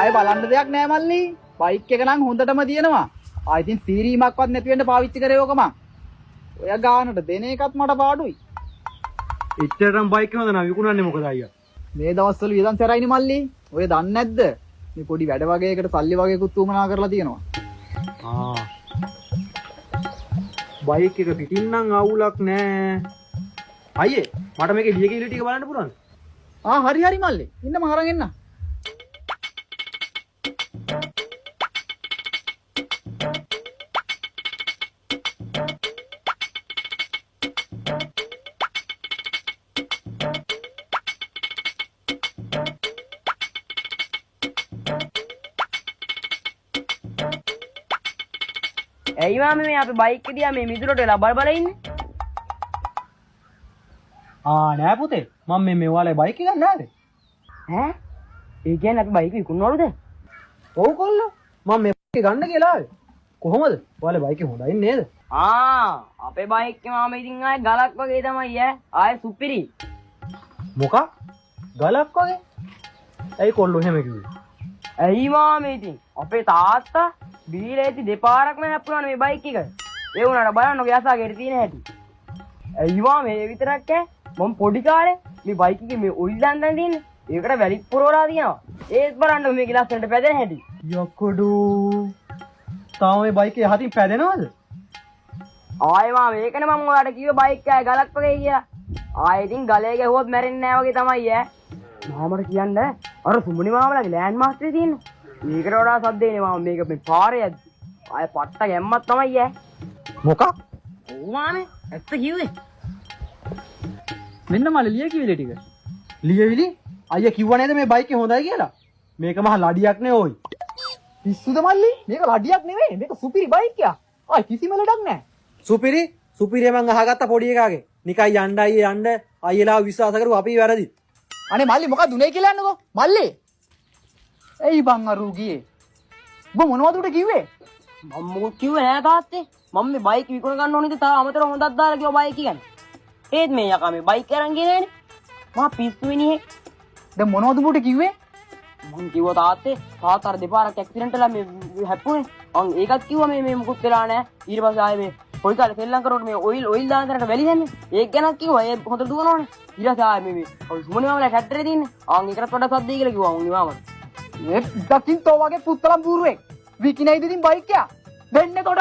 අය බලන්න දෙයක් නෑ මල්ලි. බයික් එක නම් හොඳටම තියෙනවා. ආ ඉතින් සීරීමක්වත් නැති වෙන්න පාවිච්චි කරේ ඕක මං. ඔය ගානට දෙන එකත් මට පාඩුයි. ඉච්චරම් බයික් හොඳ නම් විකුණන්නේ මොකද අයියා? මේ දවස්වල වියදම් සැරයිනේ මල්ලි. ඔය දන්නේ නැද්ද? මේ පොඩි වැඩ වගේකට සල්ලි වගේකුත් උමනා කරලා තියෙනවා. බයික් එක පිටින් නම් අවුලක් නෑ. අයියේ මට මේකේ ඩීඑකේ ටික බලන්න පුළුවන්ද? හරි හරි මල්ලි. ඉන්න මම අරන් එන්න. ඇයි මාමේ මේ අපේ බයික් එක දිහා මේ මිදුලට වෙලා බල ඉන්නේ? නෑ පුතේ. මම මේ ඔයාලේ බයික් එක ගන්න ආවේ. ඈ? ඒ කියන්නේ අපි බයික් විකුණනවලුද? ඔව් කොල්ලෝ. මම මේ බයික් එක ගන්න කියලා ආවේ. කොහොමද? ඔයාලේ බයික් එක හොඳයි නේද? අපේ බයික් එක මාමේ ඉතින් ආයේ ගලක් වගේ තමයි ඈ. ආයේ සුපිරි. මොකක්? ගලක් වගේ? ඇයි කොල්ලෝ එහෙම කිව්වේ? ඇයි මාමේ ඉතින් අපේ තාත්තා බීලේති දෙපාරක්ම හැප්පුණානේ මේ බයික් එක. ඒ වුණාට බලන්නකෝ යසාගේ තියෙන හැටි. ඇයි මාමේ මේ විතරක් ඈ? මම පොඩි කාලේ මේ බයික් එකේ මේ ඔයිල් දාන්න තියෙන්නේ. ඒකට වැලිත් පුරවලා තියෙනවා. ඒත් බලන්නකෝ මේකේ ලස්සනට පැදෙන හැටි. යකඩෝ. තාම මේ බයික් එක යහතින් පැදෙනවද? ආයේ මාමේ ඒකනේ මම ඔයාලට කිව්වේ බයික් එකයි ගලක් වගේ කියලා. ආයේ ඉතින් ගලේ ගැහුවොත් මැරෙන්නේ නැහැ වගේ තමයි ඈ. මාමට කියන්න අර සුමුනි මාමලාගේ ලෑන්ඩ් මාස්ටරේ තියෙන. මේකට වඩා සද්දේනේ මාම මේක මේ පාරේ යද්දි. ආයේ පට්ට ගැම්මක් තමයි ඈ. මොකක්? ඔව් මාමේ ඇත්ත කිව්වේ. මෙන්න මල්ලි ලිය කිවිලේ ටික. ලියවිලි? අයියා කිව්වා නේද මේ බයික් එක හොඳයි කියලා? මේක මහ ලඩියක් නේ ඕයි. පිස්සුද මල්ලි? මේක ලඩියක් නෙවෙයි. මේක සුපිරි බයික් එකක්. ආයි කිසිම ලඩක් නෑ. සුපිරිය මං අහගත්ත පොඩි එකාගේ. නිකන් යන්න අයියේ යන්න අයියලා විශ්වාස කරුවා අපි වැරදි. අනේ මල්ලි මොකක්ද උනේ කියලා යන්නකෝ. මල්ලි. එයි බං අරු ගියේ. ඔබ මොනවද උට කිව්වේ? මම මොකද කිව්වේ නෑ තාත්තේ. මම මේ බයික් විකුණ ගන්න ඕනේ ඉතින් තා අමතර හොඳක් දාලා කිව්වා බයික් එක ගැන. ඒත් මේ යකා මේ බයික් අරන් ගියේ නෑනේ. මම පිස්සු මිනිහෙක්. දැන් මොනවද උඹට කිව්වේ? මම කිව්වා තාත්තේ තාත්තා අර දෙපාරක් ඇක්සිඩන්ට් වෙලා මේ හැප්පුණේ. මං ඒකත් කිව්වා මේ මුකුත් වෙලා නෑ. ඊට පස්සේ ආයේ මේ පොයි කාලේ සෙල්ලම් කරනකොට මේ ඔයිල් දාන තැනට වැලි දැම්මේ. ඒක ගැනත් කිව්වා. ඒ හොඳට දුවනවනේ. ඊට පස්සේ ආයේ මේ සුමනි මාමලා ට්‍රැක්ටරේ තින්නේ. ඒකටත් වඩා සද්දයි කියලා කිව්වා මුනි මාමලා. ඒ දකින් තෝ වගේ පුත්තලම් බූරුවෙක්. විකිනයිද ඉතින් බයික් එක? දෙන්නේ කොට